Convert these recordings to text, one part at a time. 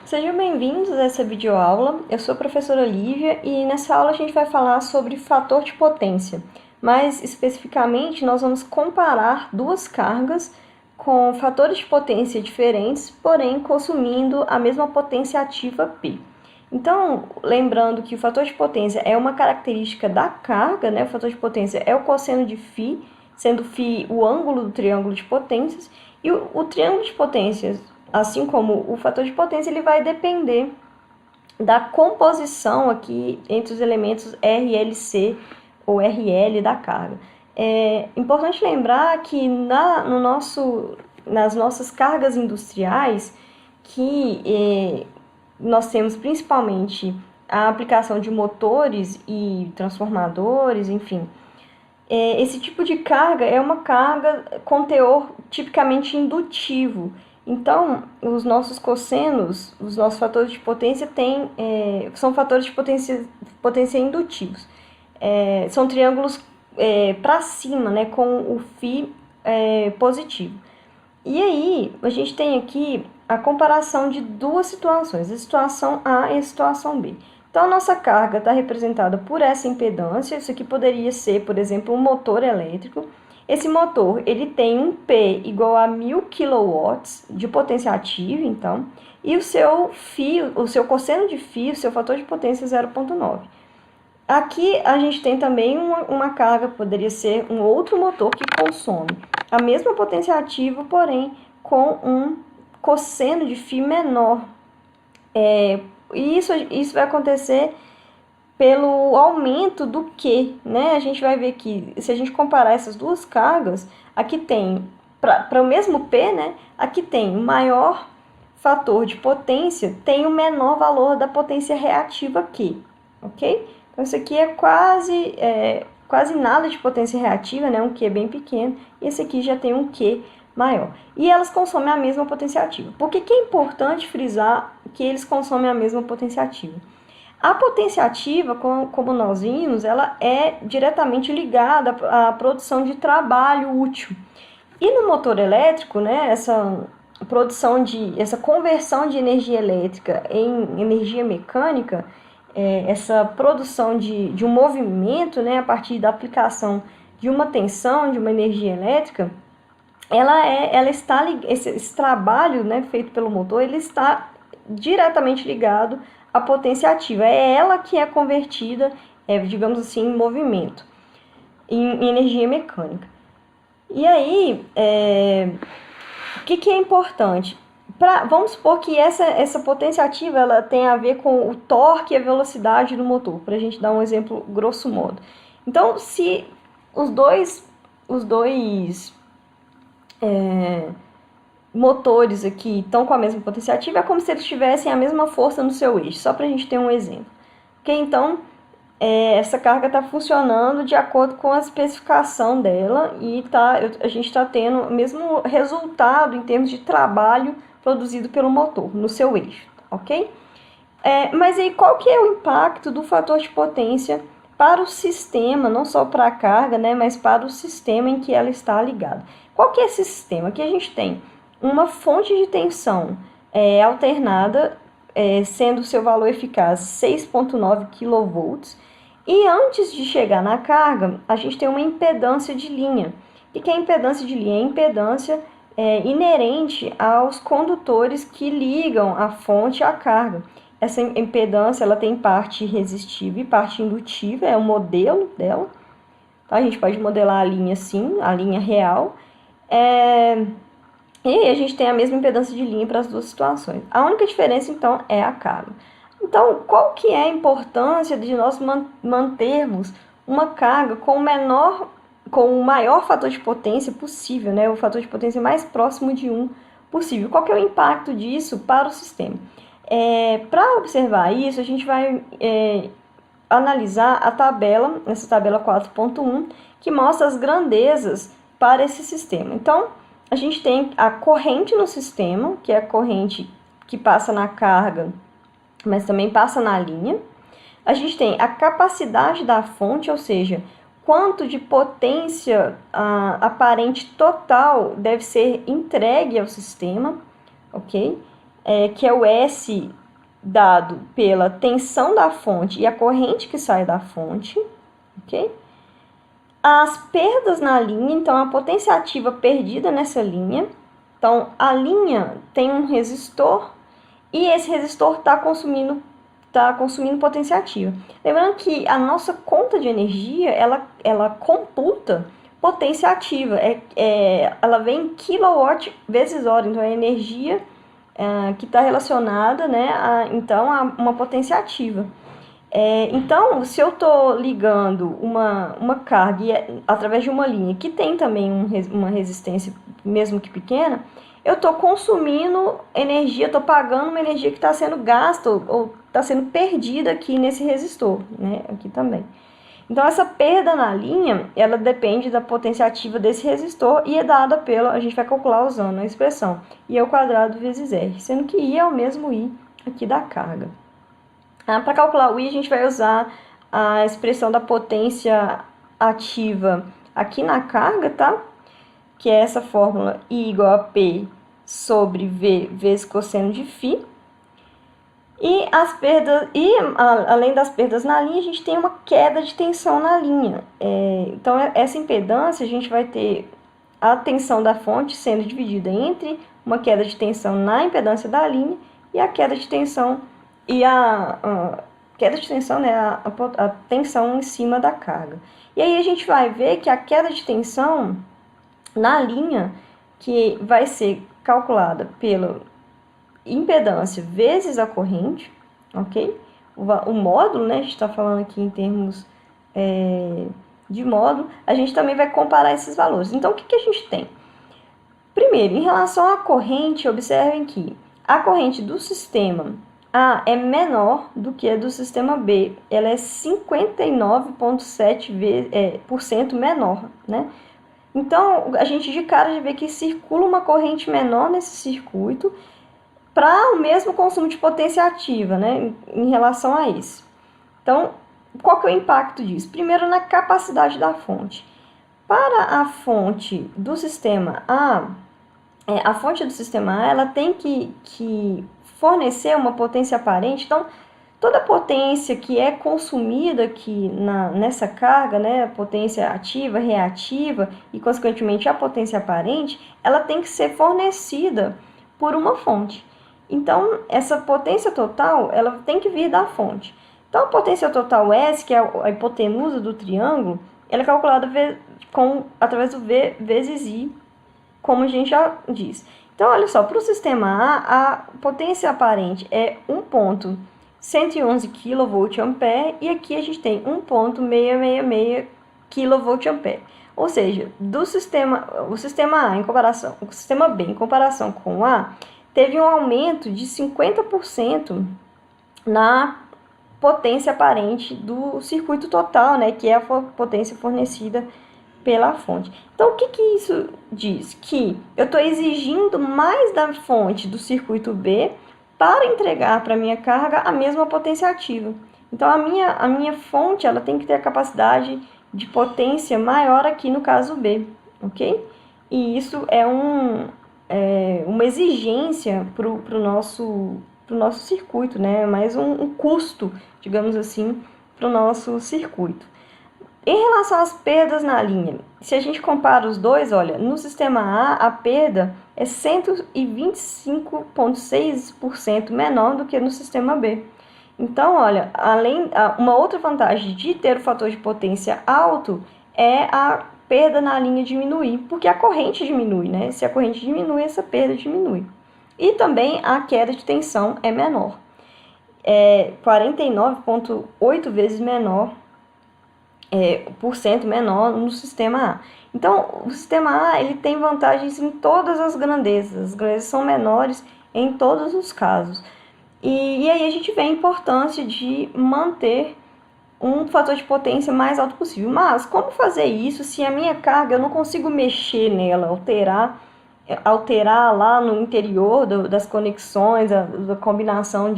Sejam bem-vindos a essa videoaula. Eu sou a professora Olivia e nessa aula a gente vai falar sobre fator de potência. Mais especificamente, nós vamos comparar duas cargas com fatores de potência diferentes, porém consumindo a mesma potência ativa P. Então, lembrando que o fator de potência é uma característica da carga, né? O fator de potência é o cosseno de φ, sendo φ o ângulo do triângulo de potências, e o triângulo de potências, assim como o fator de potência, ele vai depender da composição aqui entre os elementos RLC ou RL da carga. É importante lembrar que nas nossas cargas industriais, que nós temos principalmente a aplicação de motores e transformadores, enfim. Esse tipo de carga é uma carga com teor tipicamente indutivo. Então, os nossos cossenos, os nossos fatores de potência são fatores de potência indutivos. São triângulos para cima, né, com o φ positivo. E aí, a gente tem aqui a comparação de duas situações, a situação A e a situação B. Então, a nossa carga está representada por essa impedância. Isso aqui poderia ser, por exemplo, um motor elétrico. Esse motor, ele tem um P igual a 1000 kW de potência ativa, então, e o seu cosseno de φ, o seu fator de potência é 0,9. Aqui a gente tem também uma carga, poderia ser um outro motor que consome a mesma potência ativa, porém com um cosseno de φ menor. E isso vai acontecer pelo aumento do Q, né? A gente vai ver que, se a gente comparar essas duas cargas, aqui tem, para o mesmo P, né? Aqui tem o maior fator de potência, tem o menor valor da potência reativa Q, ok? Então, isso aqui é quase nada de potência reativa, né? Um Q bem pequeno, e esse aqui já tem um Q maior. E elas consomem a mesma potência ativa. Por que é importante frisar que eles consomem a mesma potência ativa? A potência ativa, como nós vimos, ela é diretamente ligada à produção de trabalho útil. E no motor elétrico, né, essa conversão de energia elétrica em energia mecânica, essa produção de um movimento, né, a partir da aplicação de uma tensão, de uma energia elétrica, esse trabalho, né, feito pelo motor, ele está diretamente ligado à potência ativa. É ela que é convertida, digamos assim, em movimento, em energia mecânica. E aí, o que é importante? Vamos supor que essa potência ativa ela tem a ver com o torque e a velocidade do motor, para a gente dar um exemplo grosso modo. Então, se os dois motores aqui estão com a mesma potência ativa, é como se eles tivessem a mesma força no seu eixo, só para a gente ter um exemplo. Okay? Então, essa carga está funcionando de acordo com a especificação dela e a gente está tendo o mesmo resultado em termos de trabalho produzido pelo motor no seu eixo, ok? Mas aí qual que é o impacto do fator de potência para o sistema, não só para a carga, né, mas para o sistema em que ela está ligada? Qual que é esse sistema? Aqui a gente tem uma fonte de tensão alternada, sendo seu valor eficaz 6,9 kV, e antes de chegar na carga, a gente tem uma impedância de linha. O que é impedância de linha? É impedância inerente aos condutores que ligam a fonte à carga. Essa impedância ela tem parte resistiva e parte indutiva, é o modelo dela. Tá? A gente pode modelar a linha assim, a linha real. E aí a gente tem a mesma impedância de linha para as duas situações. A única diferença, então, é a carga. Então, qual que é a importância de nós mantermos uma carga com o maior fator de potência possível, né? O fator de potência mais próximo de 1 possível. Qual que é o impacto disso para o sistema? Para observar isso, a gente vai analisar essa tabela 4.1, que mostra as grandezas para esse sistema. Então, a gente tem a corrente no sistema, que é a corrente que passa na carga, mas também passa na linha. A gente tem a capacidade da fonte, ou seja, quanto de potência aparente total deve ser entregue ao sistema, ok? que é o S dado pela tensão da fonte e a corrente que sai da fonte, ok? As perdas na linha, então a potência ativa perdida nessa linha. Então, a linha tem um resistor e esse resistor está consumindo potência ativa. Lembrando que a nossa conta de energia, ela computa potência ativa. Ela vem em kilowatt vezes hora, então é energia que está relacionada, né, a uma potência ativa. Então, se eu estou ligando uma carga através de uma linha que tem também uma resistência, mesmo que pequena, eu estou consumindo energia, estou pagando uma energia que está sendo gasta ou está sendo perdida aqui nesse resistor, né? Aqui também. Então, essa perda na linha, ela depende da potência ativa desse resistor e é dada a gente vai calcular usando a expressão I ao quadrado vezes R, sendo que I é o mesmo I aqui da carga. Para calcular o I, a gente vai usar a expressão da potência ativa aqui na carga, tá? Que é essa fórmula I igual a P sobre V vezes cosseno de φ. E além das perdas na linha, a gente tem uma queda de tensão na linha. Então, essa impedância, a gente vai ter a tensão da fonte sendo dividida entre uma queda de tensão na impedância da linha e a queda de tensão queda de tensão, né, a tensão em cima da carga. E aí a gente vai ver que a queda de tensão na linha, que vai ser calculada pela impedância vezes a corrente, ok? O módulo, né, a gente está falando aqui em termos de módulo, a gente também vai comparar esses valores. Então, o que a gente tem? Primeiro, em relação à corrente, observem que a corrente do sistema A é menor do que a do sistema B. Ela é 59,7% menor, né? Então, a gente de cara já vê que circula uma corrente menor nesse circuito para o mesmo consumo de potência ativa, né, em relação a esse. Então, qual que é o impacto disso? Primeiro, na capacidade da fonte. Para a fonte do sistema A, ela tem que fornecer uma potência aparente. Então, toda a potência que é consumida aqui nessa carga, né, a potência ativa, reativa e, consequentemente, a potência aparente, ela tem que ser fornecida por uma fonte. Então, essa potência total, ela tem que vir da fonte. Então, a potência total S, que é a hipotenusa do triângulo, ela é calculada através do V vezes I, como a gente já disse. Então, olha só, para o sistema A, a potência aparente é 1,111 kVA e aqui a gente tem 1,666 kVA. Ou seja, o sistema A o sistema B em comparação com o A, teve um aumento de 50% na potência aparente do circuito total, né, que é a potência fornecida pela fonte. Então, o que isso diz? Que eu estou exigindo mais da fonte do circuito B para entregar para a minha carga a mesma potência ativa. Então, a minha fonte ela tem que ter a capacidade de potência maior aqui no caso B, ok? E isso é uma exigência para o nosso circuito, né? Mais um custo, digamos assim, para o nosso circuito. Em relação às perdas na linha, se a gente compara os dois, olha, no sistema A, a perda é 125,6% menor do que no sistema B. Então, olha, uma outra vantagem de ter o fator de potência alto é a perda na linha diminuir, porque a corrente diminui, né? Se a corrente diminui, essa perda diminui. E também a queda de tensão é menor. 49,8 vezes menor, por cento menor no sistema A. Então, o sistema A ele tem vantagens em todas as grandezas. As grandezas são menores em todos os casos. E aí a gente vê a importância de manter um fator de potência mais alto possível. Mas como fazer isso se a minha carga eu não consigo mexer nela, alterar lá no interior das conexões, da combinação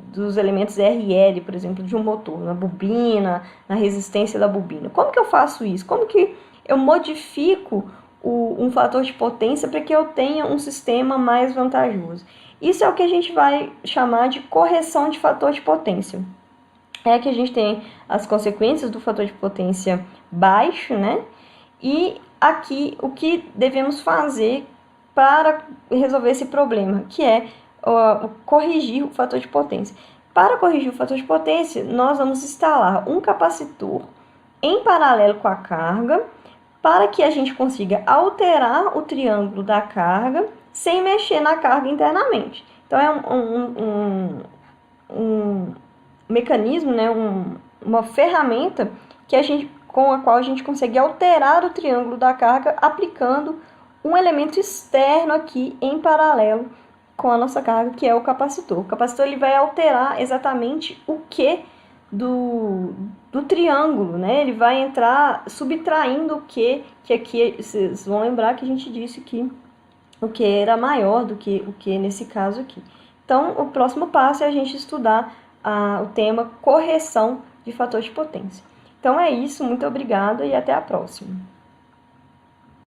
dos elementos RL, por exemplo, de um motor, na bobina, na resistência da bobina. Como que eu faço isso? Como que eu modifico um fator de potência para que eu tenha um sistema mais vantajoso? Isso é o que a gente vai chamar de correção de fator de potência. É que a gente tem as consequências do fator de potência baixo, né? E aqui o que devemos fazer para resolver esse problema, que é corrigir o fator de potência. Para corrigir o fator de potência, nós vamos instalar um capacitor em paralelo com a carga, para que a gente consiga alterar o triângulo da carga sem mexer na carga internamente. Então, é um mecanismo, né, uma ferramenta com a qual a gente consegue alterar o triângulo da carga aplicando um elemento externo aqui em paralelo com a nossa carga, que é o capacitor. O capacitor ele vai alterar exatamente o que do triângulo, né? Ele vai entrar subtraindo o que aqui, vocês vão lembrar que a gente disse que o que era maior do que o que nesse caso aqui. Então, o próximo passo é a gente estudar o tema correção de fator de potência. Então é isso, muito obrigada e até a próxima.